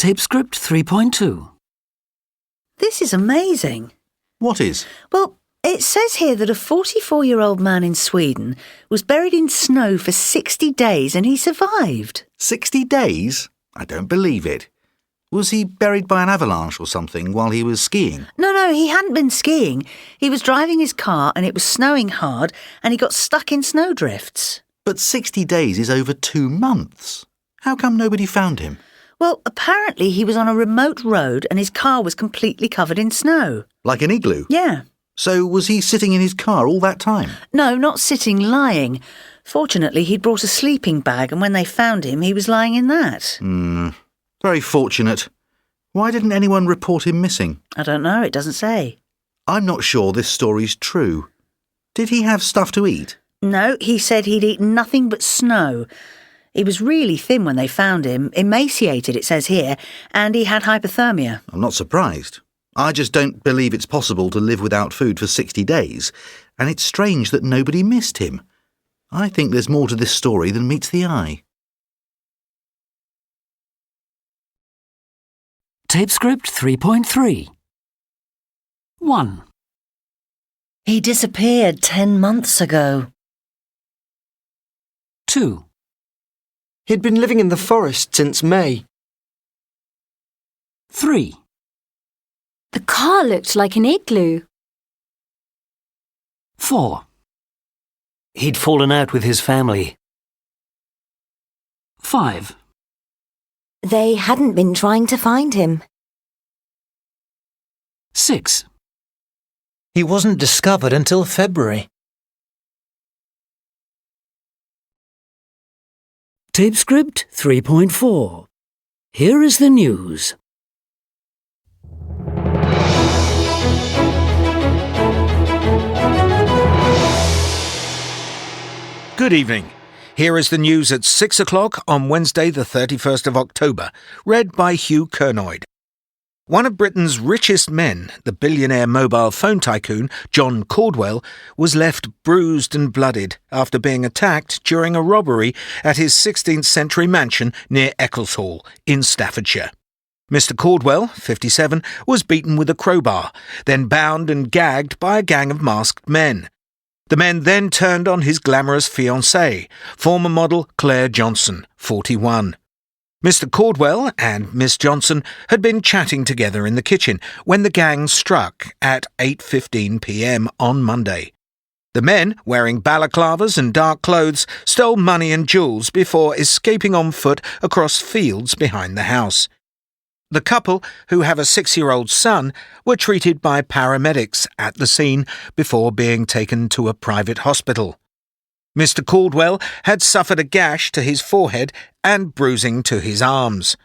Tape script 3.2. This is amazing. What is? Well, it says here that a 44-year-old man in Sweden was buried in snow for 60 days and he survived. 60 days? I don't believe it. Was he buried by an avalanche or something while he was skiing? No, he hadn't been skiing. He was driving his car and it was snowing hard and he got stuck in snowdrifts. But 60 days is over 2 months. How come nobody found him? Well, apparently he was on a remote road and his car was completely covered in snow. Like an igloo? Yeah. So was he sitting in his car all that time? No, not sitting, lying. Fortunately, he'd brought a sleeping bag and when they found him, he was lying in that. Very fortunate. Why didn't anyone report him missing? I don't know, it doesn't say. I'm not sure this story's true. Did he have stuff to eat? No, he said he'd eaten nothing but snow. He was really thin when they found him, emaciated, it says here, and he had hypothermia. I'm not surprised. I just don't believe it's possible to live without food for 60 days, and it's strange that nobody missed him. I think there's more to this story than meets the eye. Tape script 3.3. 1. He disappeared 10 months ago. 2. He'd been living in the forest since May. 3. The car looked like an igloo. 4. He'd fallen out with his family. 5. They hadn't been trying to find him. 6. He wasn't discovered until February. Tape script 3.4. Here is the news. Good evening. Here is the news at 6 o'clock on Wednesday the 31st of October, read by Hugh Kernoyd. One of Britain's richest men, the billionaire mobile phone tycoon John Caldwell, was left bruised and blooded after being attacked during a robbery at his 16th century mansion near Eccleshall in Staffordshire. Mr. Caldwell, 57, was beaten with a crowbar, then bound and gagged by a gang of masked men. The men then turned on his glamorous fiancée, former model Claire Johnson, 41. Mr. Caldwell and Miss Johnson had been chatting together in the kitchen when the gang struck at 8:15 p.m. on Monday. The men, wearing balaclavas and dark clothes, stole money and jewels before escaping on foot across fields behind the house. The couple, who have a 6-year-old son, were treated by paramedics at the scene before being taken to a private hospital. Mr. Caldwell had suffered a gash to his forehead and bruising to his arms.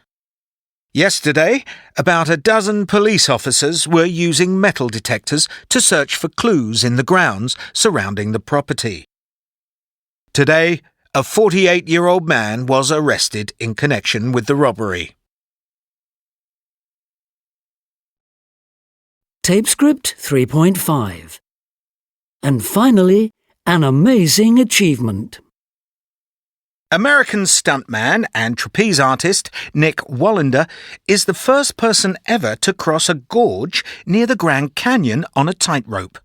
Yesterday, about a dozen police officers were using metal detectors to search for clues in the grounds surrounding the property. Today, a 48-year-old man was arrested in connection with the robbery. Tape script 3.5. And finally, an amazing achievement. American stuntman and trapeze artist Nick Wallander is the first person ever to cross a gorge near the Grand Canyon on a tightrope.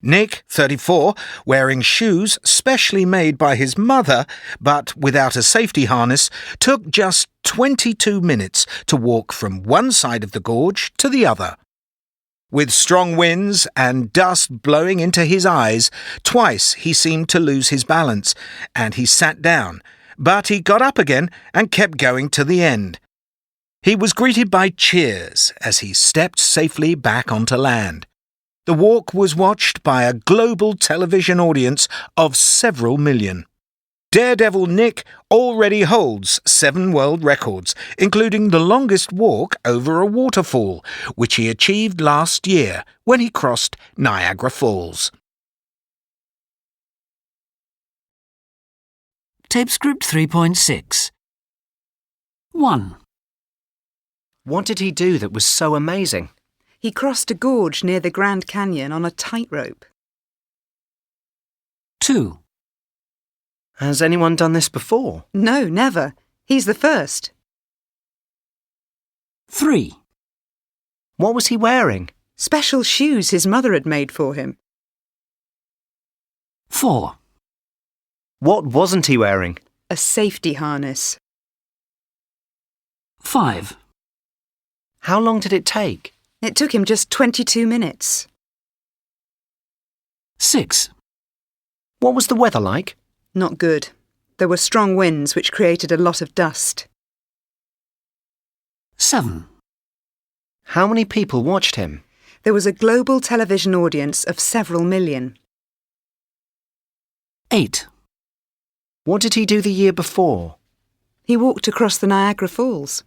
Nick, 34, wearing shoes specially made by his mother, but without a safety harness, took just 22 minutes to walk from one side of the gorge to the other. With strong winds and dust blowing into his eyes, twice he seemed to lose his balance, and he sat down, but he got up again and kept going to the end. He was greeted by cheers as he stepped safely back onto land. The walk was watched by a global television audience of several million. Daredevil Nick already holds 7 world records, including the longest walk over a waterfall, which he achieved last year when he crossed Niagara Falls. Tape script 3.6. 1. What did he do that was so amazing? He crossed a gorge near the Grand Canyon on a tightrope. 2. Has anyone done this before? No, never. He's the first. 3. What was he wearing? Special shoes his mother had made for him. 4. What wasn't he wearing? A safety harness. 5. How long did it take? It took him just 22 minutes. 6. What was the weather like? Not good. There were strong winds which created a lot of dust. 7. How many people watched him? There was a global television audience of several million. 8. What did he do the year before? He walked across the Niagara Falls.